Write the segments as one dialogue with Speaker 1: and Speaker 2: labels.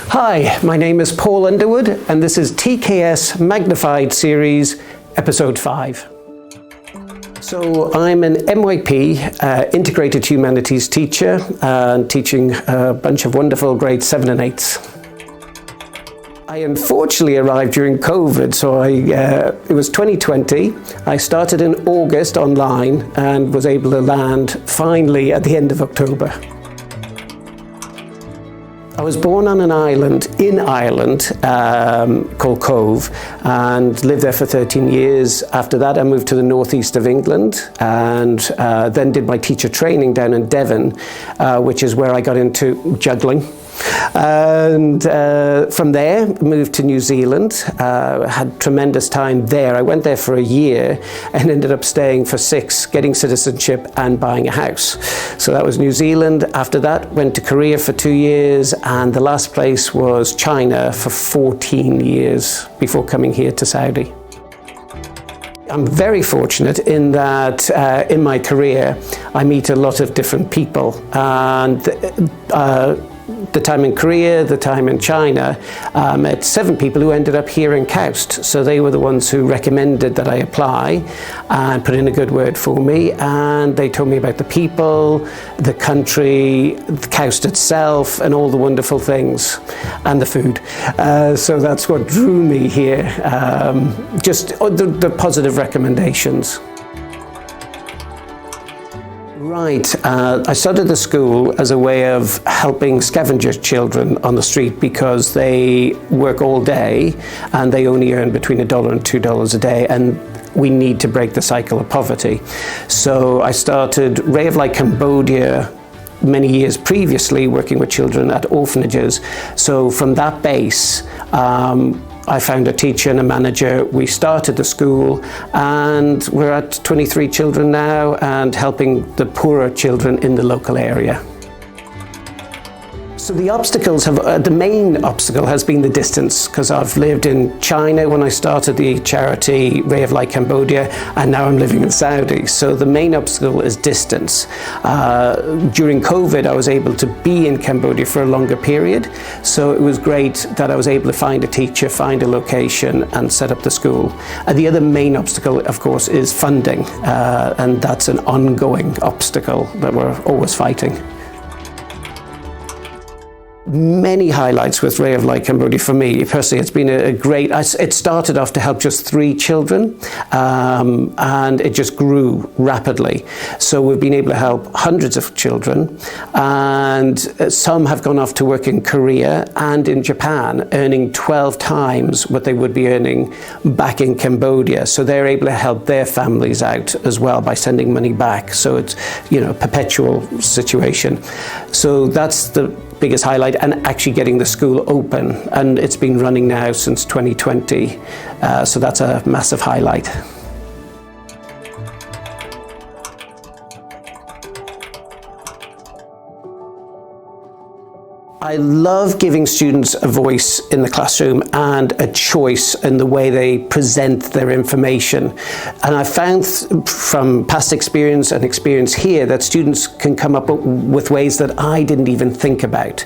Speaker 1: Hi, my name is Paul Underwood, and this is TKS Magnified series, episode 5. So I'm an MYP, Integrated Humanities teacher, teaching a bunch of wonderful grades 7 and 8s. I unfortunately arrived during COVID, so it was 2020. I started in August online and was able to land finally at the end of October. I was born on an island in Ireland called Cove and lived there for 13 years. After that, I moved to the northeast of England and then did my teacher training down in Devon, which is where I got into juggling. And from there, moved to New Zealand, had tremendous time there. I went there for a year and ended up staying for 6, getting citizenship and buying a house. So that was New Zealand. After that, went to Korea for 2 years, and the last place was China for 14 years before coming here to Saudi. I'm very fortunate in that in my career, I meet a lot of different people, and the time in Korea, the time in China, I met 7 people who ended up here in KAUST. So they were the ones who recommended that I apply and put in a good word for me. And they told me about the people, the country, the KAUST itself, and all the wonderful things, and the food. So that's what drew me here, just the positive recommendations. Right, I started the school as a way of helping scavenger children on the street because they work all day and they only earn between $1 and $2 a day, and we need to break the cycle of poverty. So I started Ray of Light Cambodia many years previously, working with children at orphanages. So from that base, I found a teacher and a manager. We started the school, and we're at 23 children now and helping the poorer children in the local area. So the main obstacle has been the distance, because I've lived in China when I started the charity Ray of Light Cambodia, and now I'm living in Saudi. So the main obstacle is distance. During COVID, I was able to be in Cambodia for a longer period. So it was great that I was able to find a teacher, find a location, and set up the school. And the other main obstacle, of course, is funding. And that's an ongoing obstacle that we're always fighting. Many highlights with Ray of Light Cambodia for me. Personally, it's been a great, it started off to help just 3 children, and it just grew rapidly. So we've been able to help hundreds of children, and some have gone off to work in Korea and in Japan, earning 12 times what they would be earning back in Cambodia. So they're able to help their families out as well by sending money back. So it's, a perpetual situation. So that's the biggest highlight, and actually getting the school open, and it's been running now since 2020, so that's a massive highlight. I love giving students a voice in the classroom and a choice in the way they present their information. And I found from past experience and experience here that students can come up with ways that I didn't even think about.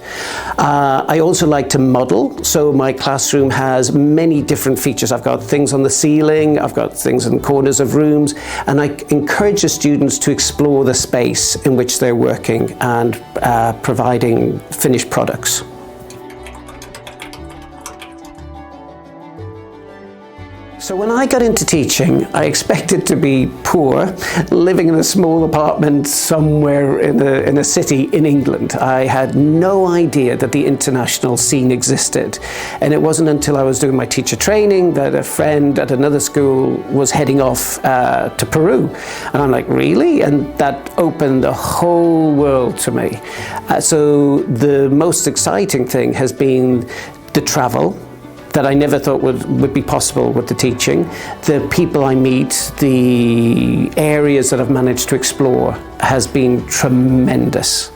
Speaker 1: I also like to model, so my classroom has many different features. I've got things on the ceiling, I've got things in corners of rooms, and I encourage the students to explore the space in which they're working and providing finished products. So when I got into teaching, I expected to be poor, living in a small apartment somewhere in a city in England. I had no idea that the international scene existed. And it wasn't until I was doing my teacher training that a friend at another school was heading off to Peru. And I'm like, really? And that opened the whole world to me. So the most exciting thing has been the travel that I never thought would be possible with the teaching. The people I meet, the areas that I've managed to explore has been tremendous.